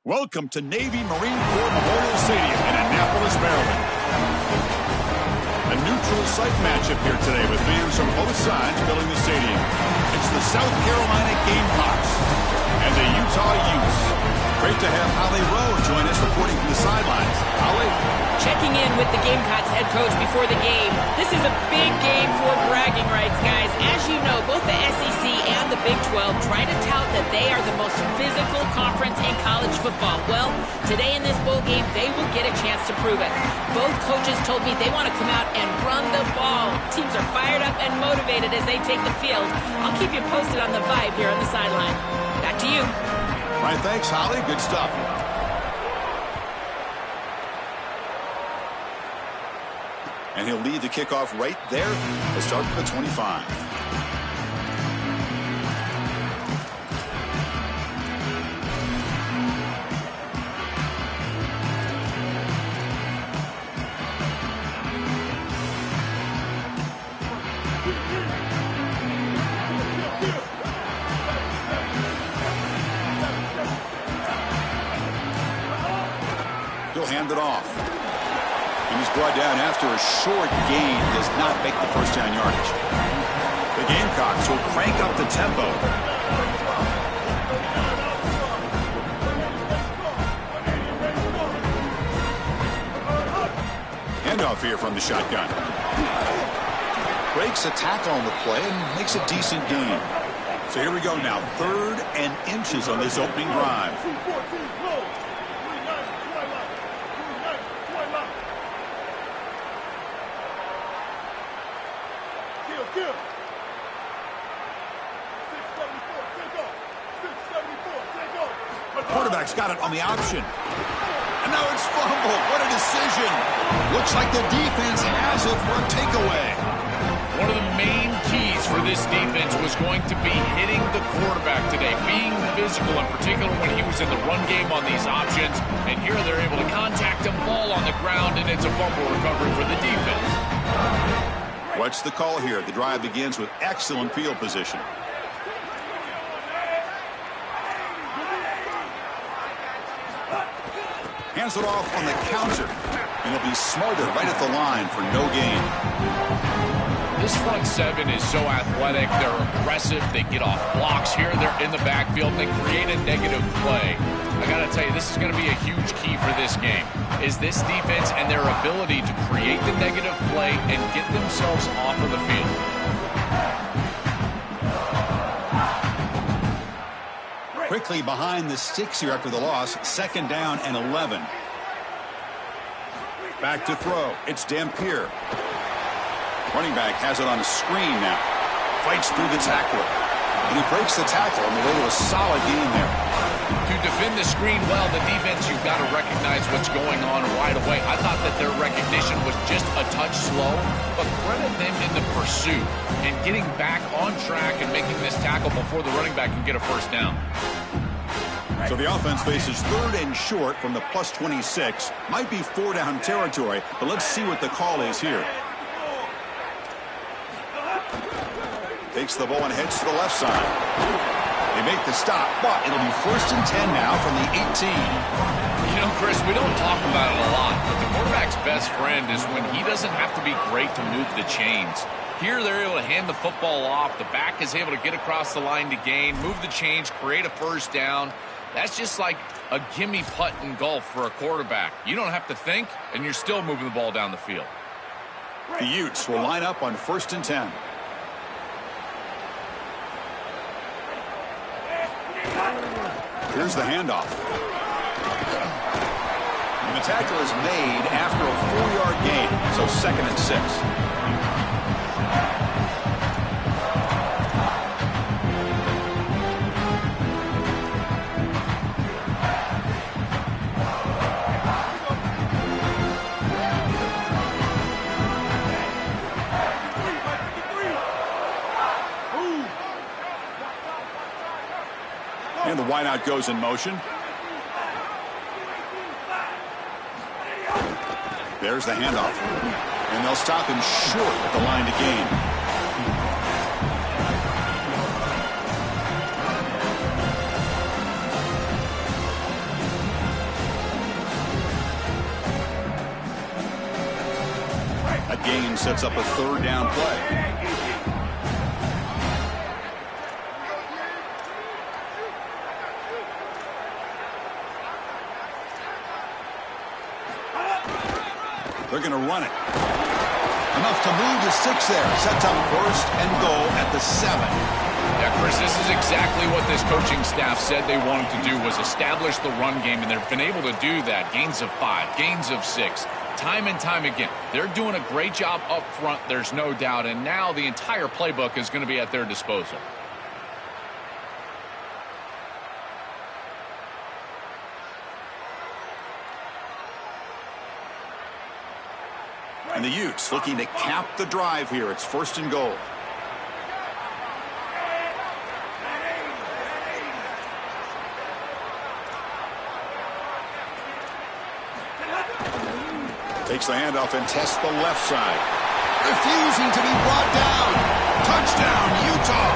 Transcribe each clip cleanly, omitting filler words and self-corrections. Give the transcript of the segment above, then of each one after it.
Welcome to Navy Marine Corps Memorial Stadium in Annapolis, Maryland. A neutral site matchup here today with fans from both sides filling the stadium. It's the South Carolina Gamecocks and the Utah Utes. Great to have Holly Rowe join us reporting from the sidelines. Holly? Checking in with the Gamecocks head coach before the game. This is a big game for bragging rights, guys. As you know, both the SEC and the Big 12 try to tout that they are the most physical conference in college football. Well, today in this bowl game, they will get a chance to prove it. Both coaches told me they want to come out and run the ball. Teams are fired up and motivated as they take the field. I'll keep you posted on the vibe here on the sideline. Back to you. All right, thanks, Holly. Good stuff. And he'll lead the kickoff right there to start for the 25. He'll hand it off. And he's brought down after a short gain. Does not make the first down yardage. The Gamecocks will crank up the tempo. Handoff here from the shotgun. Breaks a tackle on the play and makes a decent gain. So here we go now. 3rd and inches on this opening drive. Quarterback's got it on the option. And now it's fumbled. What a decision. Looks like the defense has it for a takeaway. One of the main keys for this defense was going to be hitting the quarterback today, being physical, in particular when he was in the run game on these options. And here they're able to contact him, ball on the ground, and it's a fumble recovery for the defense. What's the call here? The drive begins with excellent field position. Hands it off on the counter. And he'll be smarter right at the line for no gain. This front seven is so athletic. They're aggressive. They get off blocks here. They're in the backfield. And they create a negative play. I got to tell you, this is going to be a huge key for this game, is this defense and their ability to create the negative play and get themselves off of the field. Quickly behind the sticks here after the loss. 2nd down and 11. Back to throw. It's Dampier. Running back has it on a screen now. Fights through the tackler. And he breaks the tackle on the way to a solid gain there. To defend the screen well, the defense, you've got to recognize what's going on right away. I thought that their recognition was just a touch slow, but credit them in the pursuit and getting back on track and making this tackle before the running back can get a first down. So the offense faces 3rd and short from the plus 26. Might be 4-down territory, but let's see what the call is here. Takes the ball and heads to the left side. They make the stop, but it'll be 1st and 10 now from the 18. You know, Chris, we don't talk about it a lot, but the quarterback's best friend is when he doesn't have to be great to move the chains. Here they're able to hand the football off. The back is able to get across the line to gain, move the chains, create a first down. That's just like a gimme putt in golf for a quarterback. You don't have to think, and you're still moving the ball down the field. The Utes will line up on 1st and 10. Here's the handoff. And the tackle is made after a 4-yard gain, so 2nd and 6. And the wideout goes in motion. There's the handoff. And they'll stop him short at the line to gain. and sets up a third down play. They're going to run it. Enough to move to 6 there. Sets up first and goal at the 7. Yeah, Chris, this is exactly what this coaching staff said they wanted to do, was establish the run game, and they've been able to do that. Gains of 5, gains of 6, time and time again. They're doing a great job up front, there's no doubt, and now the entire playbook is going to be at their disposal. And the Utes looking to cap the drive here. It's first and goal. Takes the handoff and tests the left side. Refusing to be brought down. Touchdown, Utah.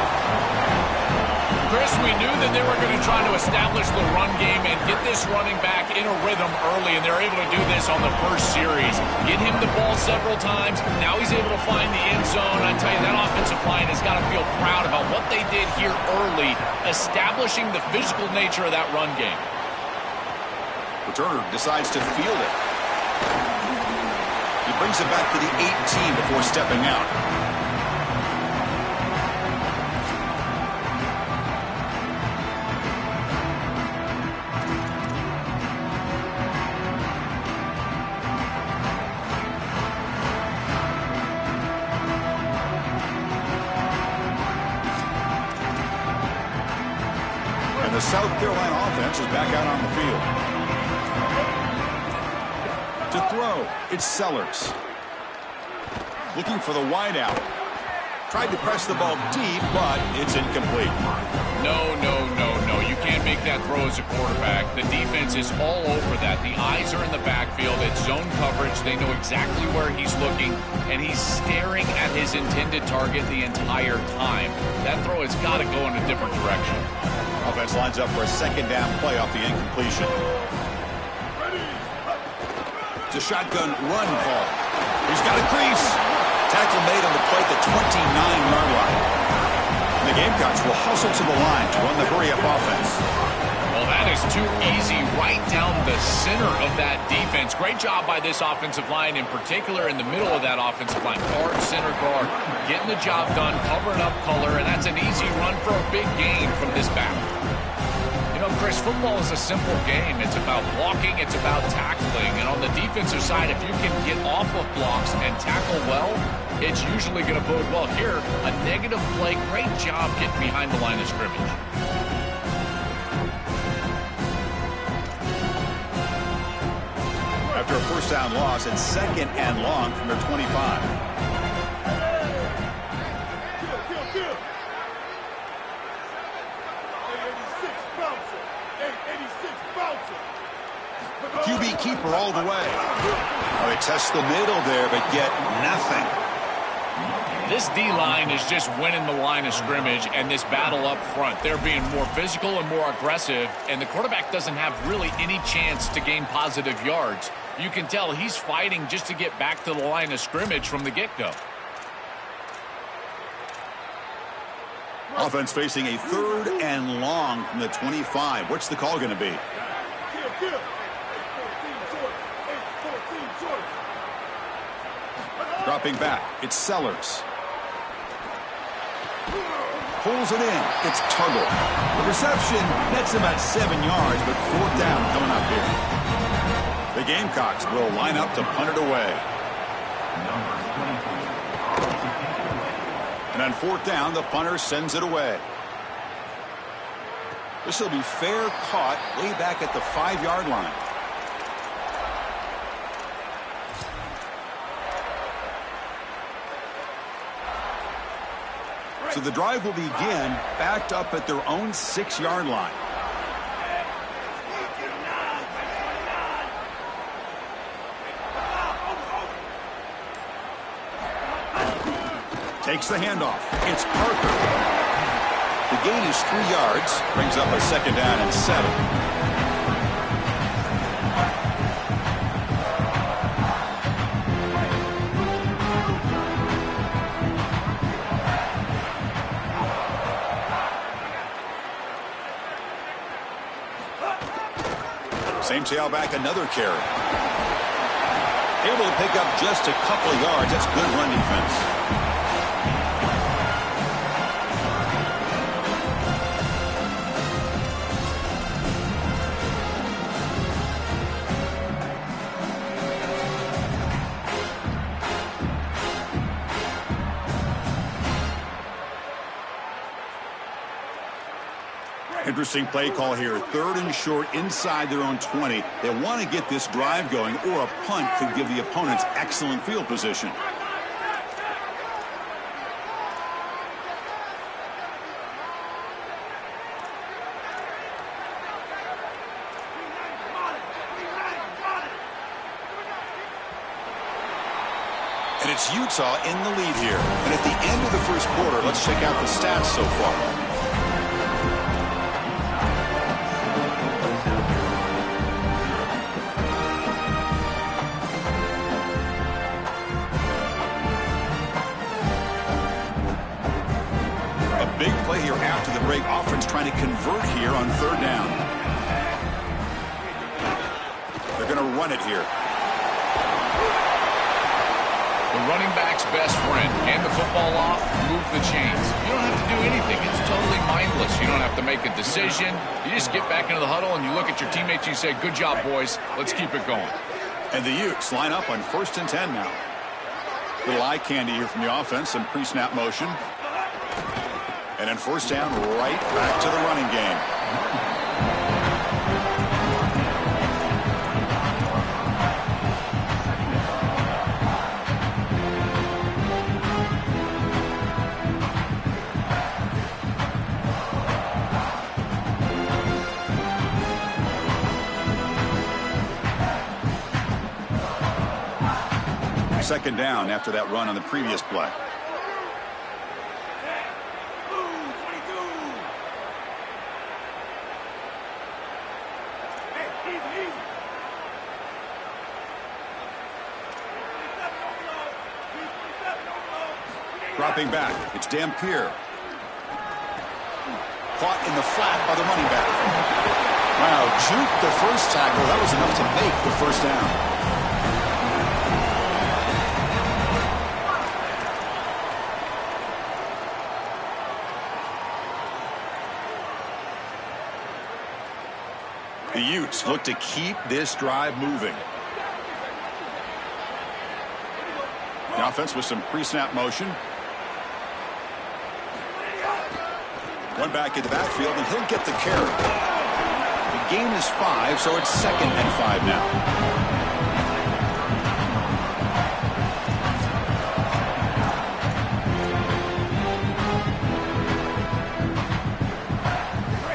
Chris, we knew that they were going to try to establish the run game and get this running back in a rhythm early, and they're able to do this on the first series. Get him the ball several times. Now he's able to find the end zone. I tell you, that offensive line has got to feel proud about what they did here early, establishing the physical nature of that run game. Returner decides to field it. He brings it back to the 18 before stepping out. And the South Carolina offense is back out on the field. To throw, it's Sellers. Looking for the wideout. Tried to press the ball deep, but it's incomplete. No. You can't make that throw as a quarterback. The defense is all over that. The eyes are in the backfield. It's zone coverage. They know exactly where he's looking, and he's staring at his intended target the entire time. That throw has got to go in a different direction. Offense lines up for a second down play off the incompletion. It's a shotgun run call. He's got a crease. Tackle made on the play at the 29-yard line. And the Gamecocks will hustle to the line to run the hurry-up offense. Well, that is too easy right down the center of that defense. Great job by this offensive line, in particular in the middle of that offensive line. Guard, center guard, getting the job done, covering up color, and that's an easy run for a big gain from this back. You know, Chris, football is a simple game. It's about blocking, it's about tackling. And on the defensive side, if you can get off of blocks and tackle well, it's usually going to bode well. Here, a negative play, great job getting behind the line of scrimmage. After a first down loss, it's second and long from their 25. QB keeper all the way. Oh, they test the middle there, but get nothing. This D-line is just winning the line of scrimmage, and this battle up front. They're being more physical and more aggressive, and the quarterback doesn't have really any chance to gain positive yards. You can tell he's fighting just to get back to the line of scrimmage from the get-go. Offense facing a third and long from the 25. What's the call going to be? Dropping back, it's Sellers. Pulls it in, it's Tuggle. The reception nets about 7 yards, but fourth down coming up here. The Gamecocks will line up to punt it away. And on fourth down, the punter sends it away. This will be fair caught way back at the 5-yard line. So the drive will begin backed up at their own 6-yard line. Takes the handoff. It's Parker. The gain is 3 yards. Brings up a second down and 7. Same tailback, another carry. Able to pick up just a couple of yards. That's good run defense. Interesting play call here. 3rd and short inside their own 20. They want to get this drive going, or a punt could give the opponents excellent field position. And it's Utah in the lead here. And at the end of the first quarter, let's check out the stats so far. Big play here after the break. Offense trying to convert here on 3rd down. They're going to run it here. The running back's best friend. Hand the football off, move the chains. You don't have to do anything. It's totally mindless. You don't have to make a decision. You just get back into the huddle and you look at your teammates and you say, good job, boys. Let's keep it going. And the Utes line up on 1st and 10 now. Little eye candy here from the offense. Some pre-snap motion. And then 1st down, right back to the running game. Second down after that run on the previous play. Dropping back, it's Dampier. Caught in the flat by the running back. Wow, juked the first tackle. That was enough to make the 1st down. The Utes look to keep this drive moving. The offense with some pre-snap motion. One back in the backfield, and he'll get the carry. The gain is 5, so it's 2nd and 5 now.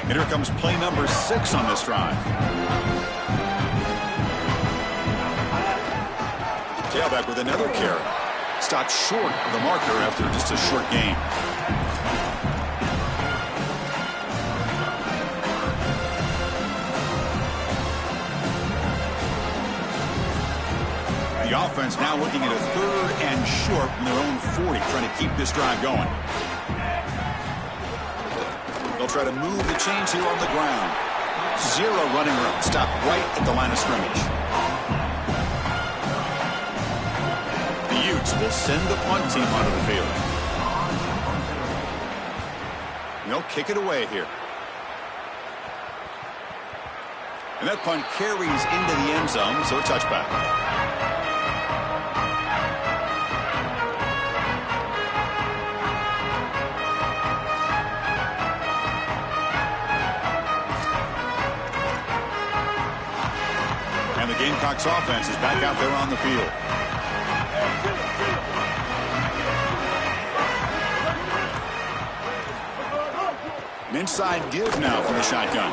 And here comes play number 6 on this drive. Tailback with another carry. Stopped short of the marker after just a short gain. The offense now looking at a 3rd and short from their own 40, trying to keep this drive going. They'll try to move the chains here on the ground. 0 running room. Stop right at the line of scrimmage. The Utes will send the punt team onto the field. They'll kick it away here. And that punt carries into the end zone, so a touchback. And the Gamecocks offense is back out there on the field. An inside give now from the shotgun.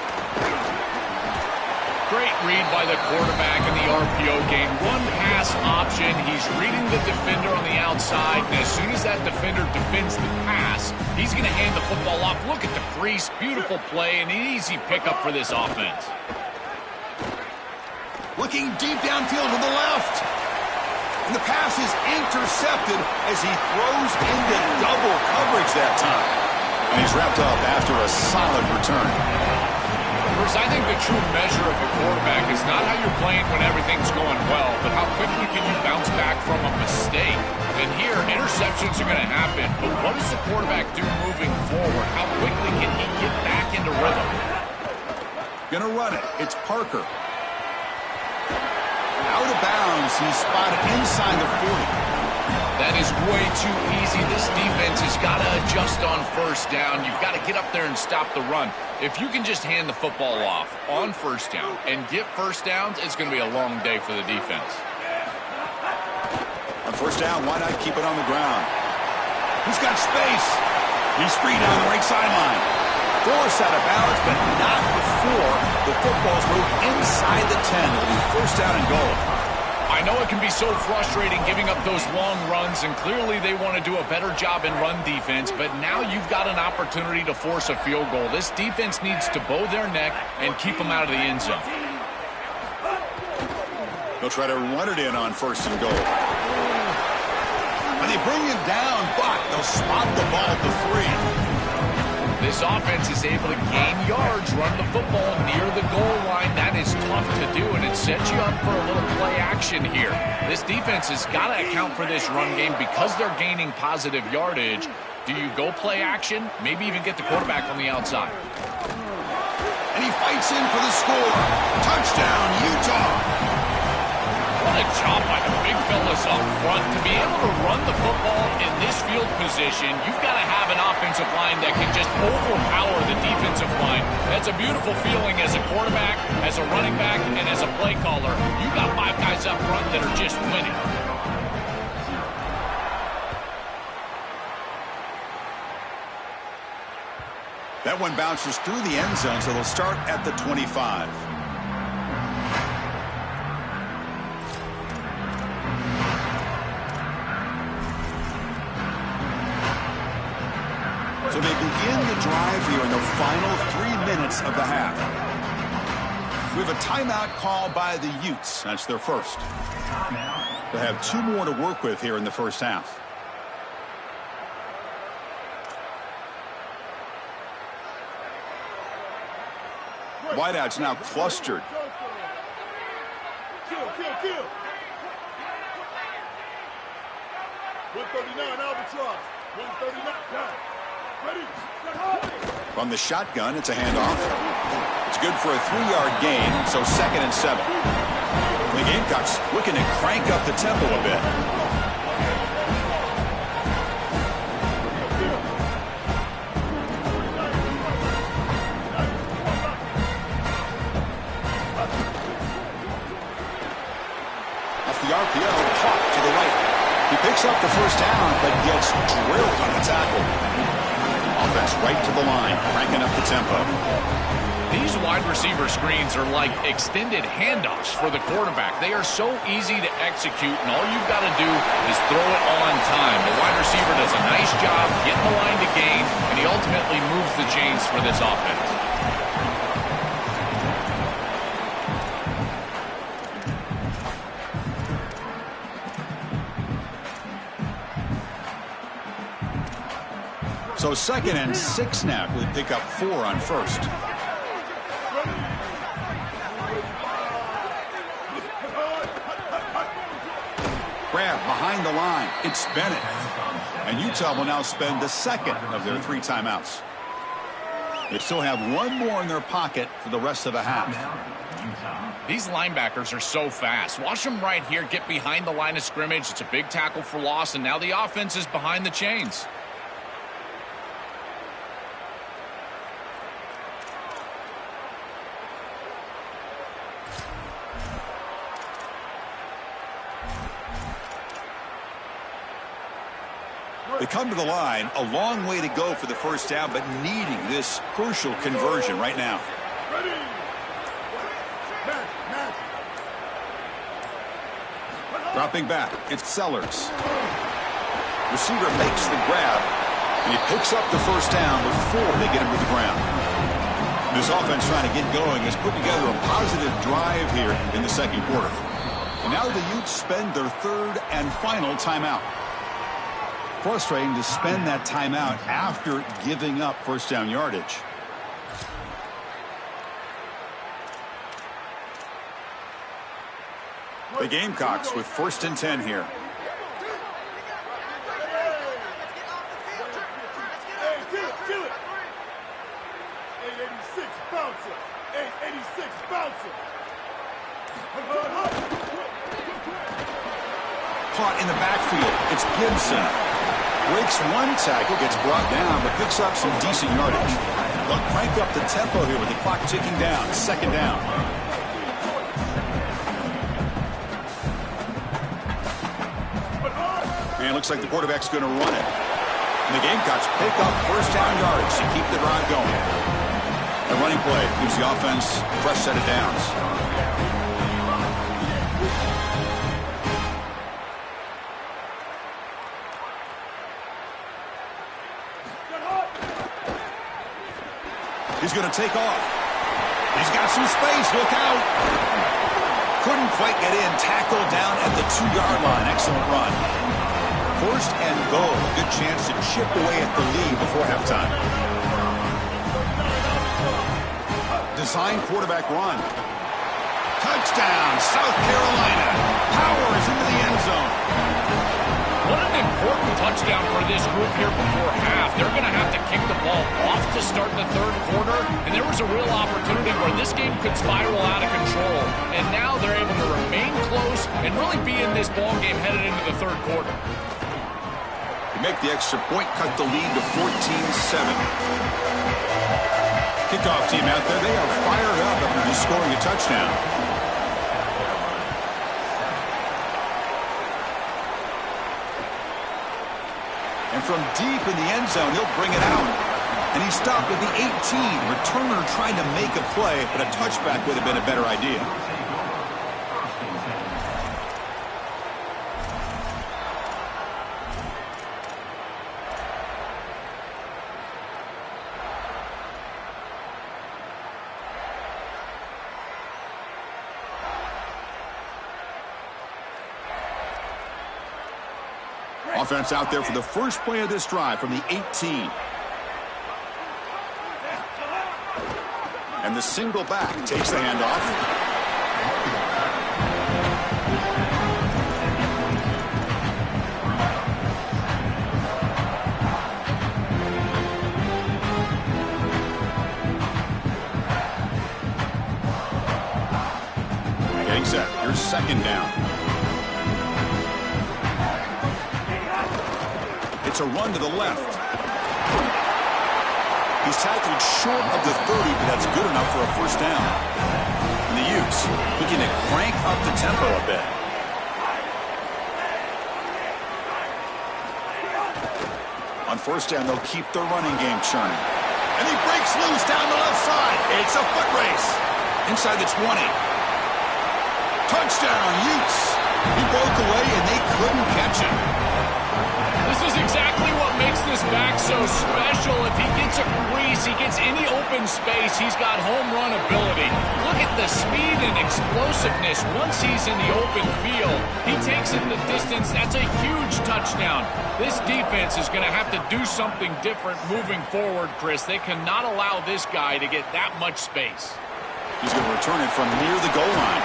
Great read by the quarterback in the RPO game. One pass option. He's reading the defender on the outside, and as soon as that defender defends the pass, he's going to hand the football off. Look at the crease. Beautiful play and an easy pickup for this offense. Looking deep downfield to the left. And the pass is intercepted as he throws into double coverage that time. And he's wrapped up after a solid return. Bruce, I think the true measure of a quarterback is not how you're playing when everything's going well, but how quickly can you bounce back from a mistake. And here, interceptions are going to happen, but what does the quarterback do moving forward? How quickly can he get back into rhythm? Gonna run it. It's Parker. Out of bounds. He's spotted inside the 40. That is way too easy. This defense has got to adjust on first down. You've got to get up there and stop the run. If you can just hand the football off on first down and get first downs, it's going to be a long day for the defense. On first down, why not keep it on the ground? He's got space. He's free down the right sideline. Forced out of bounds, but not before the football's moved inside the 10. It'll be first down and goal. I know it can be so frustrating giving up those long runs, and clearly they want to do a better job in run defense, but now you've got an opportunity to force a field goal. This defense needs to bow their neck and keep them out of the end zone. They'll try to run it in on first and goal. When they bring him down, but they'll spot the ball at the 3. This offense is able to gain yards, run the football near the goal line. That is tough to do, and it sets you up for a little play action here. This defense has got to account for this run game because they're gaining positive yardage. Do you go play action? Maybe even get the quarterback on the outside. And he fights in for the score. Touchdown, Utah. What a job by the big fellas up front. To be able to run the football in this field position, you've got to have an offensive line that can just overpower the defensive line. That's a beautiful feeling as a quarterback, as a running back, and as a play caller. You got 5 guys up front that are just winning. That one bounces through the end zone, so they'll start at the 25. So they begin the drive here in the final 3 minutes of the half. We have a timeout call by the Utes. That's their first. They have 2 more to work with here in the first half. Wideouts now clustered. Kill. 139 Albatross. 139. Ready. From the shotgun, it's a handoff. It's good for a 3-yard gain, so 2nd and 7. The Gamecocks looking to crank up the tempo a bit. Off the RPO, Hawk to the right. He picks up the first down, but gets drilled on the tackle. Offense right to the line, cranking up the tempo. These wide receiver screens are like extended handoffs for the quarterback. They are so easy to execute, and all you've got to do is throw it on time. The wide receiver does a nice job getting the line to gain, and he ultimately moves the chains for this offense. So 2nd and 6 now. We pick up 4 on first. Grab behind the line. It's Bennett. And Utah will now spend the 2nd of their 3 timeouts. They still have 1 more in their pocket for the rest of the half. These linebackers are so fast. Watch them right here get behind the line of scrimmage. It's a big tackle for loss, and now the offense is behind the chains. They come to the line, a long way to go for the first down, but needing this crucial conversion right now. Ready. Dropping back, it's Sellers. Receiver makes the grab, and he picks up the first down before they get him to the ground. This offense trying to get going has put together a positive drive here in the second quarter. And now the Utes spend their 3rd and final timeout. Frustrating to spend that timeout after giving up first down yardage. The Gamecocks with 1st and 10 here. Kill it. 886 bouncer. 886 bouncer. Caught in the backfield. It's Gibson. Breaks one tackle, gets brought down, but picks up some decent yardage. They'll crank up the tempo here with the clock ticking down. 2nd down. And it looks like the quarterback's going to run it. And the Gamecocks pick up 1st down yards to keep the drive going. The running play gives the offense a fresh set of downs. He's going to take off. He's got some space. Look out. Couldn't quite get in. Tackled down at the 2-yard line. Excellent run. 1st and goal. Good chance to chip away at the lead before halftime. Design quarterback run. Touchdown, South Carolina. Powers into the end zone. What an important touchdown for this group here before half. They're going to have to kick the ball off to start the 3rd quarter, and there was a real opportunity where this game could spiral out of control. And now they're able to remain close and really be in this ball game headed into the 3rd quarter. Make the extra point, cut the lead to 14-7. Kickoff team out there, they are fired up after just scoring a touchdown. And from deep in the end zone, he'll bring it out. And he stopped at the 18. Returner trying to make a play, but a touchback would have been a better idea. Offense out there for the first play of this drive from the 18. And the single back takes the handoff. Getting set. Here's 2nd down. It's a run to the left. He's tackled short of the 30, but that's good enough for a 1st down. And the Utes looking to crank up the tempo a bit. On 1st down, they'll keep the running game churning. And he breaks loose down the left side. It's a foot race. Inside the 20. Touchdown, Utes. He broke away, and they couldn't catch him. This is exactly what makes this back so special. If he gets a crease, he gets any open space, he's got home run ability. Look at the speed and explosiveness once he's in the open field. He takes it the distance. That's a huge touchdown. This defense is going to have to do something different moving forward, Chris. They cannot allow this guy to get that much space. He's going to return it from near the goal line.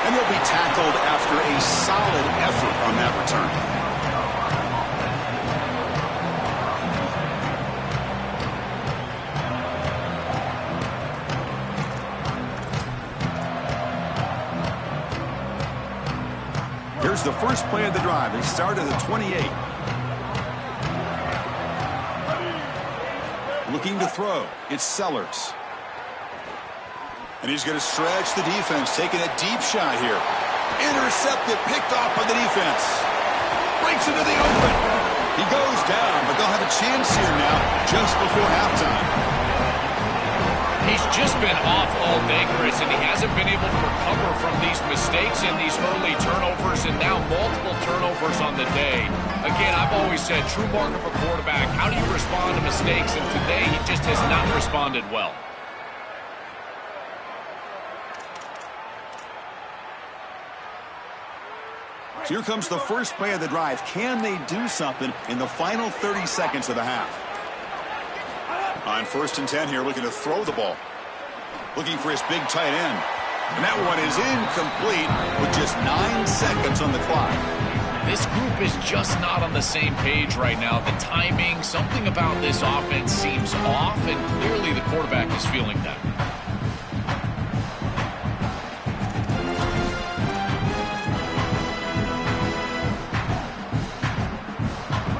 And he'll be tackled after a solid effort on that return. Here's the first play of the drive. They start at the 28. Looking to throw. It's Sellers. And he's going to stretch the defense, taking a deep shot here. Intercepted, picked off by the defense. Breaks into the open. He goes down, but they'll have a chance here now just before halftime. He's just been off all day, Chris, and he hasn't been able to recover from these mistakes and these early turnovers, and now multiple turnovers on the day. Again, I've always said, true mark of a quarterback, how do you respond to mistakes? And today, he just has not responded well. So here comes the first play of the drive. Can they do something in the final 30 seconds of the half? On 1st and 10 here, looking to throw the ball. Looking for his big tight end. And that one is incomplete with just 9 seconds on the clock. This group is just not on the same page right now. The timing, something about this offense seems off, and clearly the quarterback is feeling that.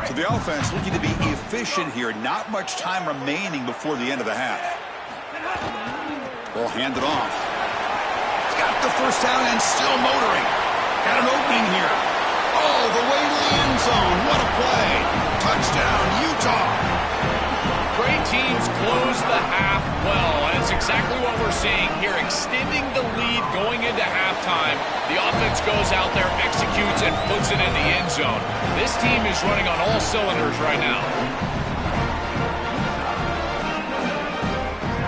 So the offense looking to be efficient here. Not much time remaining before the end of the half. Ball handed off. He's got the first down and still motoring. Got an opening here. Oh, the way to the end zone. What a play. Touchdown, Utah. Great teams close the half well, and it's exactly what we're seeing here, extending the lead going into halftime. The offense goes out there, executes, and puts it in the end zone. This team is running on all cylinders right now.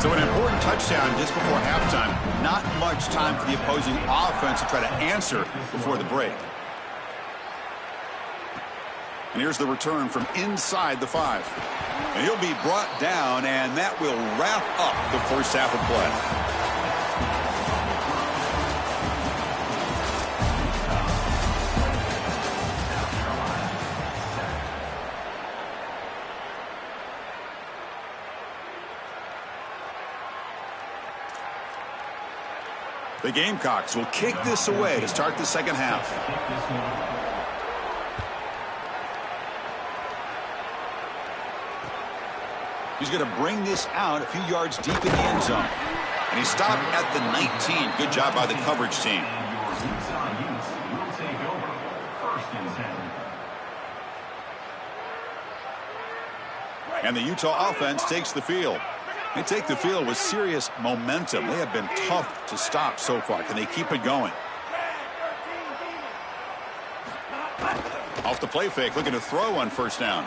So an important touchdown just before halftime. Not much time for the opposing offense to try to answer before the break. And here's the return from inside the 5. And he'll be brought down, and that will wrap up the first half of play. The Gamecocks will kick this away to start the second half. He's going to bring this out a few yards deep in the end zone. And he stopped at the 19. Good job by the coverage team. And the Utah offense takes the field. They take the field with serious momentum. They have been tough to stop so far. Can they keep it going? Off the play fake, looking to throw on first down.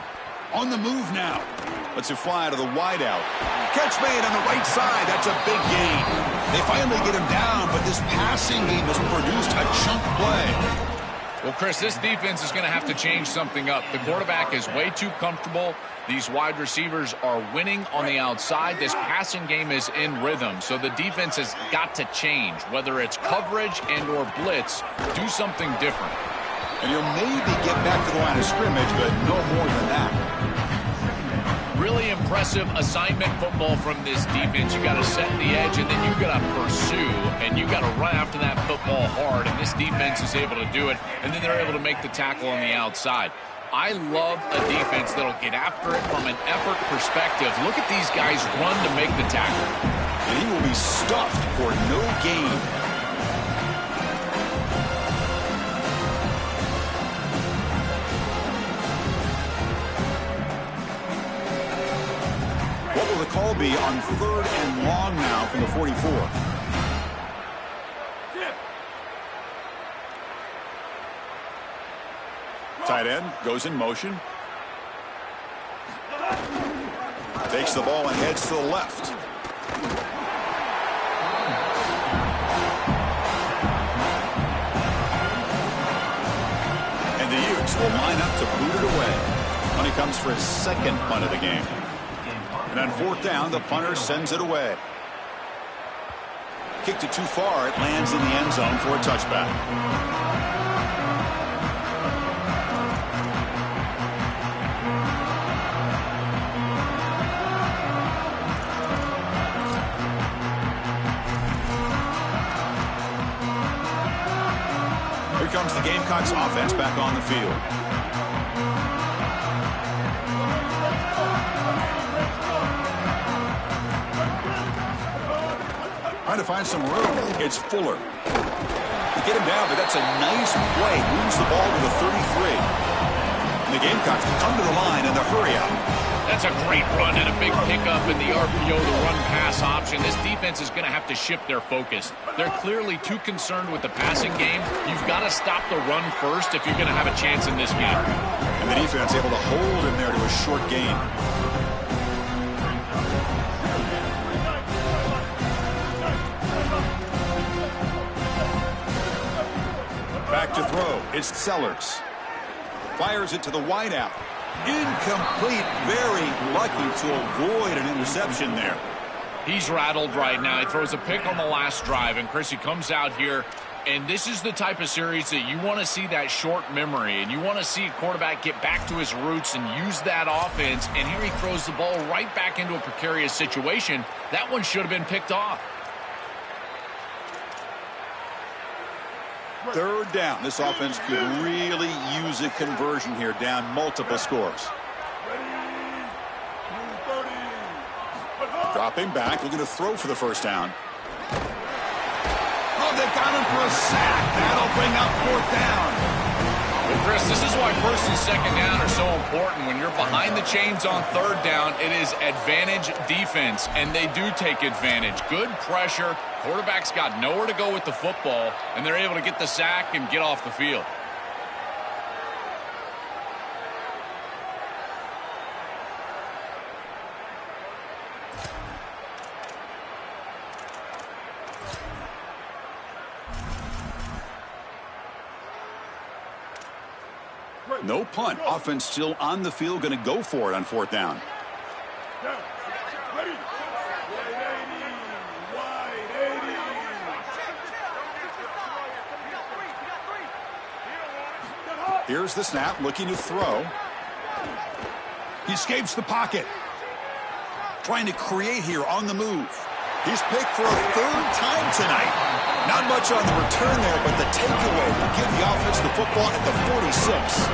On the move now. Lets it fly to the wideout. Catch made on the right side. That's a big gain. They finally get him down, but this passing game has produced a chunk play. Well, Chris, this defense is going to have to change something up. The quarterback is way too comfortable. These wide receivers are winning on the outside. This passing game is in rhythm, so the defense has got to change. Whether it's coverage and or blitz, do something different. And you'll maybe get back to the line of scrimmage, but no more than that. Really impressive assignment football from this defense. You got to set the edge, and then you got to pursue, and you got to run after that football hard, and this defense is able to do it, and then they're able to make the tackle on the outside. I love a defense that'll get after it from an effort perspective. Look at these guys run to make the tackle. And he will be stuffed for no gain. What will the call be on 3rd and long now from the 44? Tight end goes in motion. Takes the ball and heads to the left. And the Utes will line up to boot it away. When he comes for his second punt of the game. And on 4th down, the punter sends it away. Kicked it too far. It lands in the end zone for a touchback. Here comes the Gamecocks offense back on the field. Trying to find some room. It's Fuller. They get him down, but that's a nice play. Moves the ball to the 33. And the Gamecocks come to the line in the hurry out. That's a great run and a big pickup in the RPO, the run-pass option. This defense is going to have to shift their focus. They're clearly too concerned with the passing game. You've got to stop the run first if you're going to have a chance in this game. And the defense able to hold him there to a short gain. Back to throw. It's Sellers. Fires it to the wideout. Incomplete. Very lucky to avoid an interception there. He's rattled right now. He throws a pick on the last drive, and Chris, he comes out here, and this is the type of series that you want to see that short memory, and you want to see a quarterback get back to his roots and use that offense, and here he throws the ball right back into a precarious situation. That one should have been picked off. Third down. This offense could really use a conversion here, down multiple scores. Dropping back, looking to throw for the first down. Oh, they've got him for a sack. That'll bring up fourth down. Well, Chris, this is why first and second down are so important. When you're behind the chains on third down, it is advantage defense, and they do take advantage. Good pressure. Quarterback's got nowhere to go with the football, and they're able to get the sack and get off the field. No punt. Offense still on the field, going to go for it on fourth down. Ready? Wide 80. Here's the snap, looking to throw. He escapes the pocket. Trying to create here on the move. He's picked for a third time tonight. Not much on the return there, but the takeaway will give the offense the football at the 46.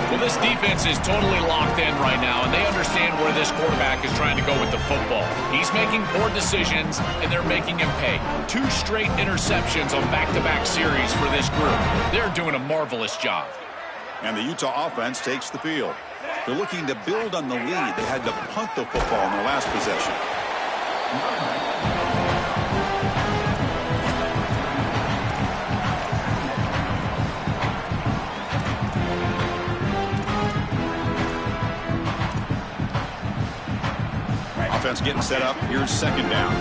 Well, this defense is totally locked in right now, and they understand where this quarterback is trying to go with the football. He's making poor decisions, and they're making him pay. 2 straight interceptions on back-to-back series for this group. They're doing a marvelous job. And the Utah offense takes the field. They're looking to build on the lead. They had to punt the football in their last possession. Offense getting set up. Here's second down.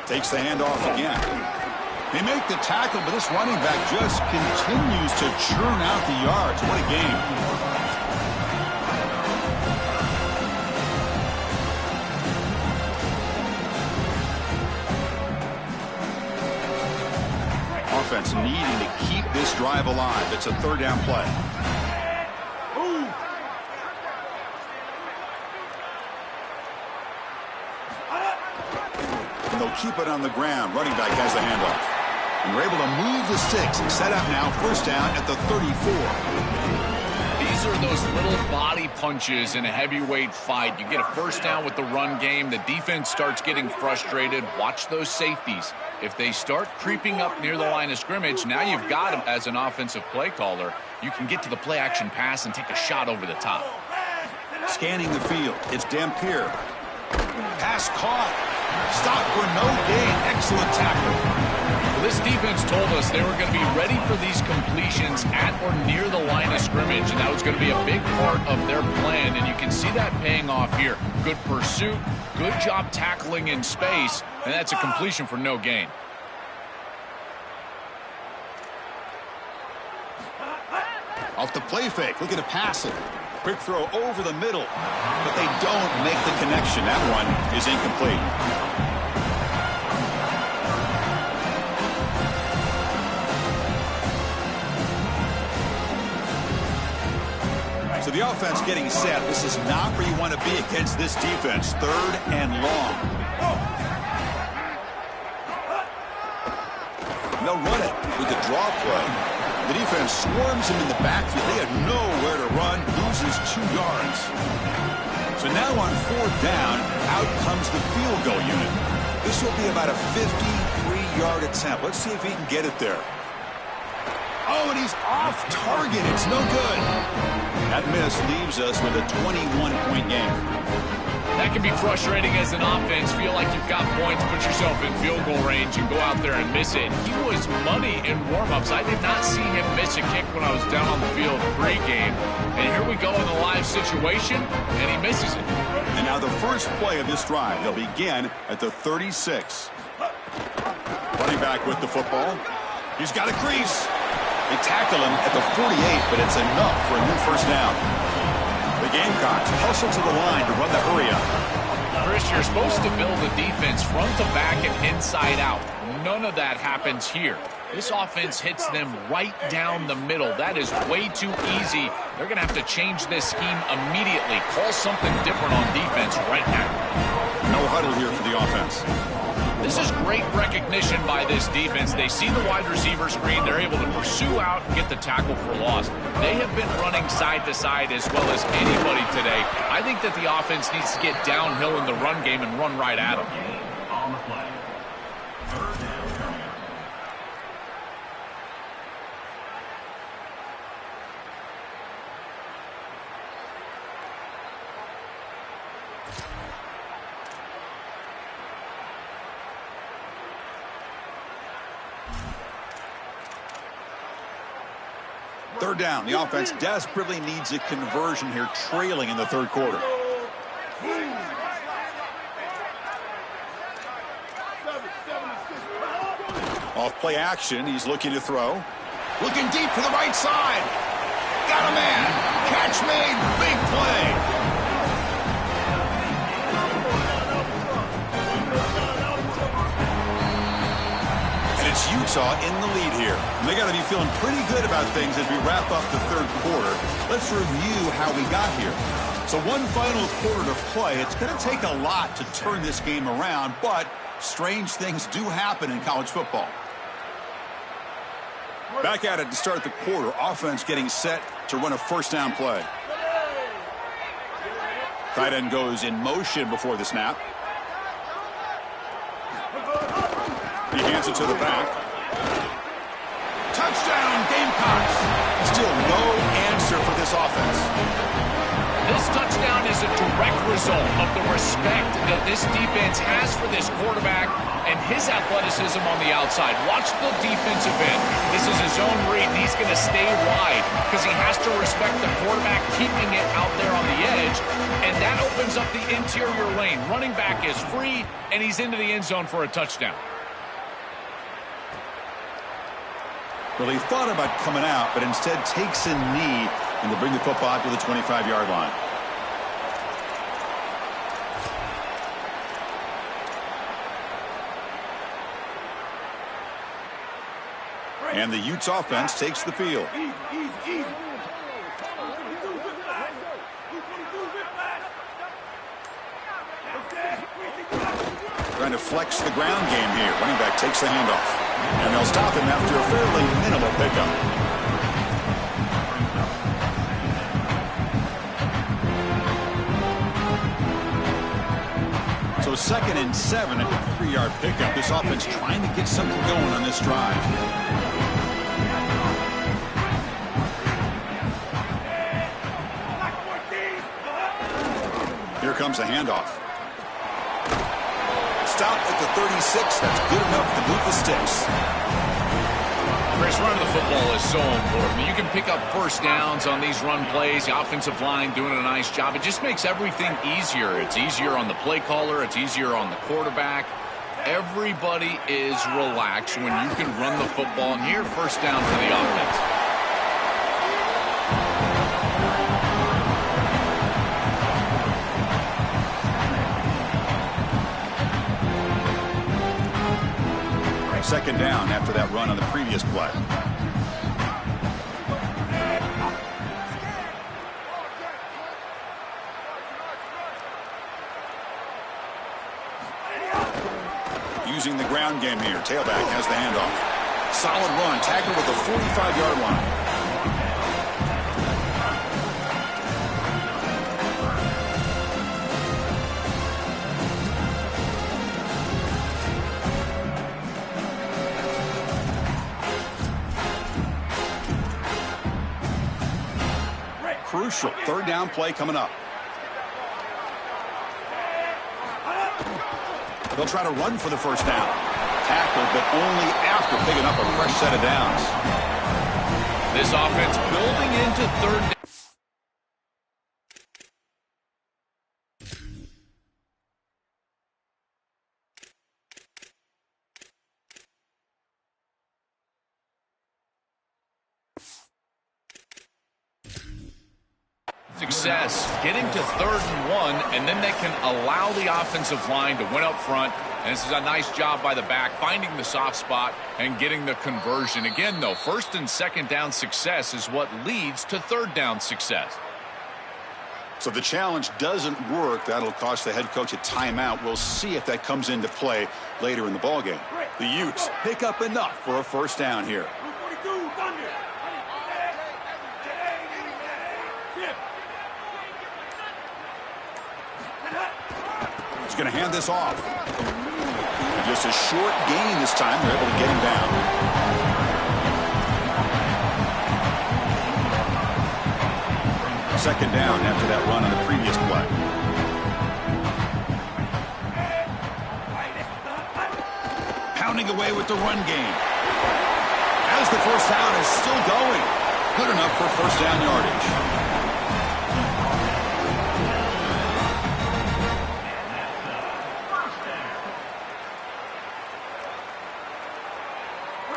Takes the handoff again. They make the tackle, but this running back just continues to churn out the yards. What a game. Offense needing to keep this drive alive. It's a third down play. And they'll keep it on the ground. Running back has the handoff. And we're able to move the sticks and set up now first down at the 34. These are those little body punches in a heavyweight fight. You get a first down with the run game. The defense starts getting frustrated. Watch those safeties. If they start creeping up near the line of scrimmage, now you've got them as an offensive play caller. You can get to the play-action pass and take a shot over the top. Scanning the field. It's Dampier. Pass caught. Stop for no gain. Excellent tackle. Well, this defense told us they were going to be ready for these completions at or near the line of scrimmage, and that was going to be a big part of their plan, and you can see that paying off here. Good pursuit, good job tackling in space, and that's a completion for no gain. Off the play fake, looking to pass it. Quick throw over the middle, but they don't make the connection. That one is incomplete. So the offense getting set. This is not where you want to be against this defense. Third and long. And they'll run it with the draw play. The defense swarms him in the backfield. They had nowhere to run. Loses 2 yards. So now on fourth down, out comes the field goal unit. This will be about a 53-yard attempt. Let's see if he can get it there. Oh, and he's off target. It's no good. That miss leaves us with a 21-point game. That can be frustrating as an offense. Feel like you've got points, put yourself in field goal range, and go out there and miss it. He was money in warm-ups. I did not see him miss a kick when I was down on the field pre-game. And here we go in the live situation, and he misses it. And now the first play of this drive, they'll begin at the 36. Running back with the football. He's got a crease. They tackle him at the 48, but it's enough for a new first down. Gamecocks hustle to the line to run the hurry up. Chris, you're supposed to build a defense front to back and inside out. None of that happens here. This offense hits them right down the middle. That is way too easy. They're going to have to change this scheme immediately. Call something different on defense right now. No huddle here for the offense. This is great recognition by this defense. They see the wide receiver screen. They're able to pursue out and get the tackle for loss. They have been running side to side as well as anybody today. I think that the offense needs to get downhill in the run game and run right at them. On the play. Third down. Third down. The offense desperately needs a conversion here, trailing in the third quarter. Off play action. He's looking to throw. Looking deep to the right side. Got a man. Catch made. Big play. It's Utah in the lead here. And they got to be feeling pretty good about things as we wrap up the third quarter. Let's review how we got here. So one final quarter to play. It's going to take a lot to turn this game around, but strange things do happen in college football. Back at it to start the quarter. Offense getting set to run a first down play. Tight end goes in motion before the snap. He hands it to the back. Touchdown, Gamecocks. Still no answer for this offense. This touchdown is a direct result of the respect that this defense has for this quarterback and his athleticism on the outside. Watch the defensive end. This is his own read, and he's going to stay wide because he has to respect the quarterback keeping it out there on the edge, and that opens up the interior lane. Running back is free, and he's into the end zone for a touchdown. Well, he thought about coming out, but instead takes a knee and to bring the football out to the 25-yard line. And the Utes offense takes the field. Trying to flex the ground game here. Running back takes the handoff. And they'll stop him after a fairly minimal pickup. So 2nd and 7 at the 3-yard pickup. This offense trying to get something going on this drive. Here comes a handoff. Stop at the 36. That's good enough to move the sticks. Chris, running the football is so important. You can pick up first downs on these run plays. The offensive line doing a nice job. It just makes everything easier. It's easier on the play caller. It's easier on the quarterback. Everybody is relaxed when you can run the football. And here, first down for the offense. Second down after that run on the previous play. Using the ground game here. Tailback has the handoff. Solid run. Tackled at the 45-yard line. Crucial third down play coming up. They'll try to run for the first down. Tackled, but only after picking up a fresh set of downs. This offense building into third down. success getting to 3rd and 1, and then they can allow the offensive line to win up front. And this is a nice job by the back, finding the soft spot and getting the conversion. Again, though, 1st and 2nd down success is what leads to 3rd down success. So the challenge doesn't work. That'll cost the head coach a timeout. We'll see if that comes into play later in the ballgame. The Utes pick up enough for a 1st down here. He's going to hand this off. Just a short gain this time. They're able to get him down. Second down after that run on the previous play. Pounding away with the run game. As the 1st down is still going. Good enough for 1st down yardage.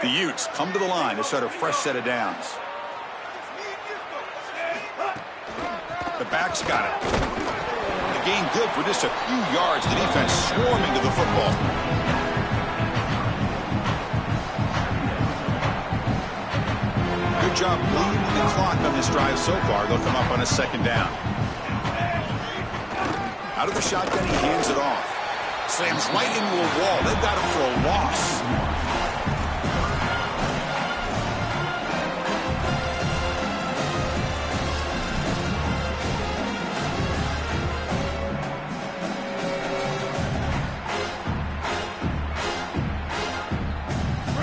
The Utes come to the line to start a fresh set of downs. The back's got it. The gain good for just a few yards. The defense swarming to the football. Good job bleeding the clock on this drive so far. They'll come up on a 2nd down. Out of the shotgun, he hands it off. Slams right into a wall. They've got him for a loss.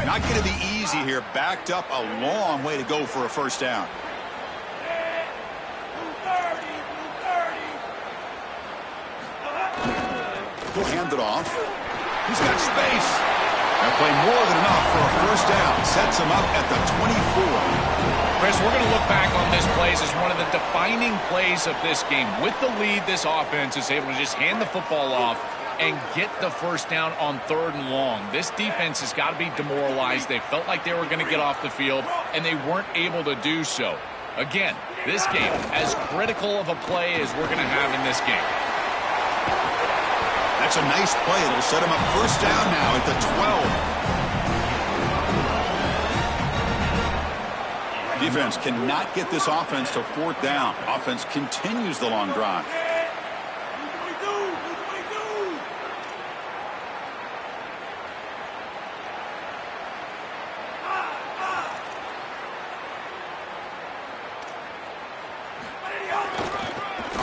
Not going to be easy here. Backed up a long way to go for a 1st down. He'll hand it off. He's got space. That play more than enough for a 1st down. Sets him up at the 24. Chris, we're going to look back on this play as one of the defining plays of this game. With the lead, this offense is able to just hand the football off and get the 1st down on 3rd and long. This defense has got to be demoralized. They felt like they were going to get off the field, and they weren't able to do so. Again, this game, as critical of a play as we're going to have in this game. That's a nice play. It'll set him up 1st down now at the 12. Defense cannot get this offense to 4th down. Offense continues the long drive.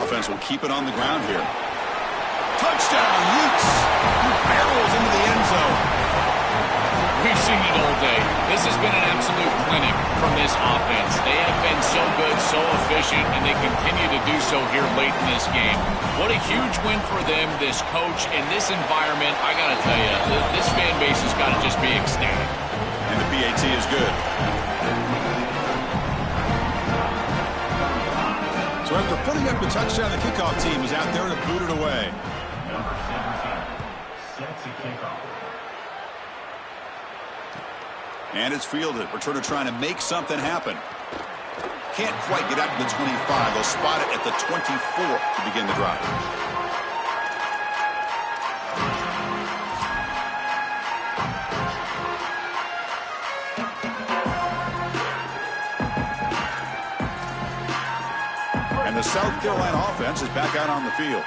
Offense will keep it on the ground here. Touchdown, Utes! He barrels into the end zone. We've seen it all day. This has been an absolute clinic from this offense. They have been so good, so efficient, and they continue to do so here late in this game. What a huge win for them, this coach, and this environment. I got to tell you, this fan base has got to just be ecstatic. And the PAT is good. So after putting up the touchdown, the kickoff team is out there to boot it away. Number 17 sets a kickoff. And it's fielded. Returner trying to make something happen. Can't quite get out to the 25. They'll spot it at the 24 to begin the drive. And the South Carolina offense is back out on the field.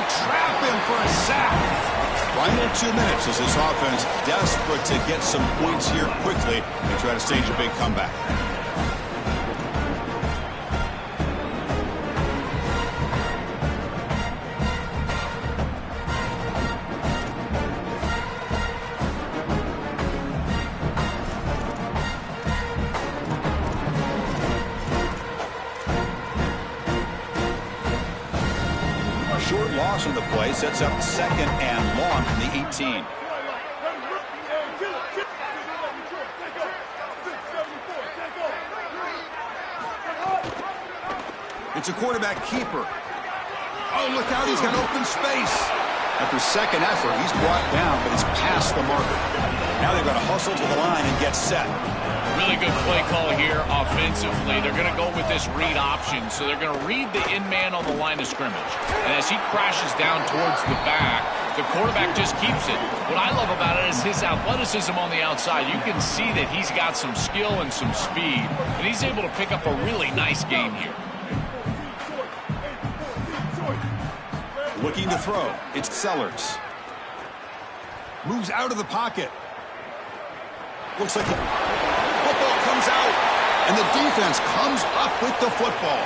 Trap him for a sack. Final 2 minutes as this offense desperate to get some points here quickly and try to stage a big comeback. Short loss on the play sets up 2nd and long from the 18. It's a quarterback keeper. Oh, look out, he's got open space. After second effort, he's brought down, but he's past the marker. Now they've got to hustle to the line and get set. Really good play call here offensively. They're going to go with this read option, so they're going to read the in man on the line of scrimmage. And as he crashes down towards the back, the quarterback just keeps it. What I love about it is his athleticism on the outside. You can see that he's got some skill and some speed, and he's able to pick up a really nice game here. Looking to throw. It's Sellers. Moves out of the pocket. Looks like the football comes out, and the defense comes up with the football.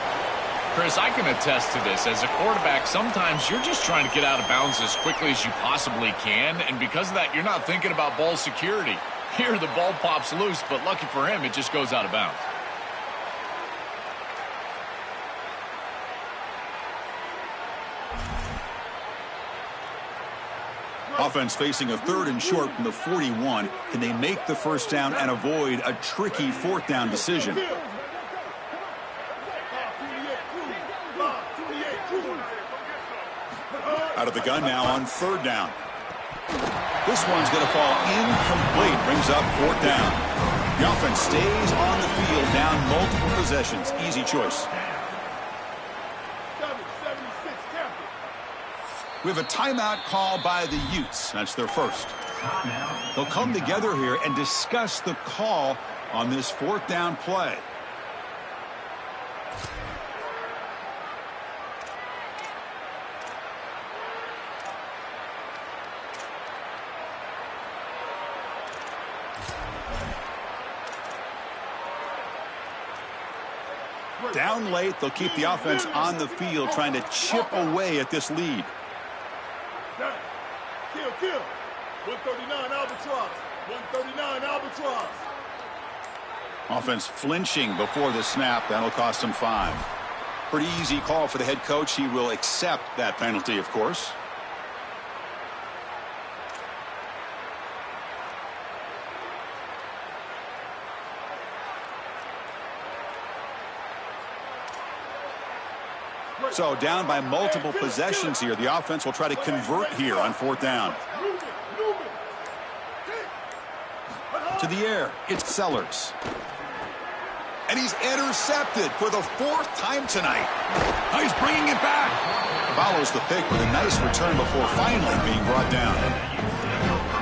Chris, I can attest to this. As a quarterback, sometimes you're just trying to get out of bounds as quickly as you possibly can, and because of that, you're not thinking about ball security. Here, the ball pops loose, but lucky for him, it just goes out of bounds. Offense facing a 3rd and short from the 41. Can they make the first down and avoid a tricky 4th down decision? Out of the gun now on 3rd down. This one's going to fall incomplete. Brings up 4th down. The offense stays on the field, down multiple possessions. Easy choice. We have a timeout call by the Utes. That's their first. They'll come together here and discuss the call on this 4th down play. Down late, they'll keep the offense on the field, trying to chip away at this lead. Kill. 139 Albatross. 139 Albatross. Offense flinching before the snap. That'll cost him 5. Pretty easy call for the head coach. He will accept that penalty, of course. So down by multiple possessions here. The offense will try to convert here on 4th down. To the air. It's Sellers. And he's intercepted for the 4th time tonight. Oh, he's bringing it back. Follows the pick with a nice return before finally being brought down.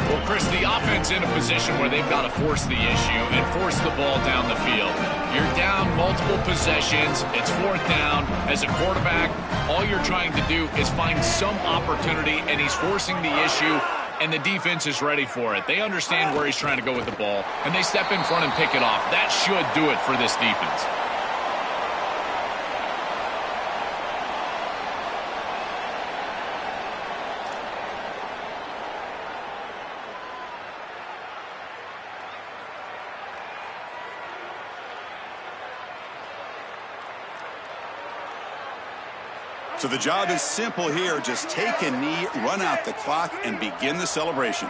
Well, Chris, the offense in a position where they've got to force the issue and force the ball down the field. You're down multiple possessions. It's 4th down. As a quarterback, all you're trying to do is find some opportunity, and he's forcing the issue, and the defense is ready for it. They understand where he's trying to go with the ball, and they step in front and pick it off. That should do it for this defense. So the job is simple here. Just take a knee, run out the clock, and begin the celebration.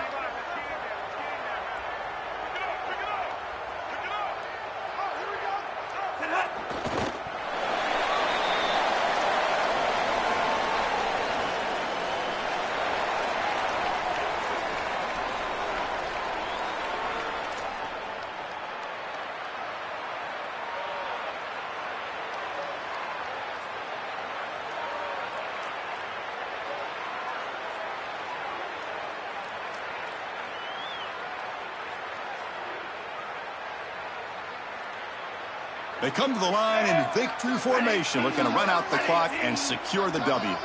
They come to the line in victory formation, looking to run out the clock and secure the W.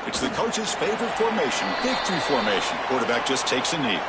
It's the coach's favorite formation, victory formation. Quarterback just takes a knee.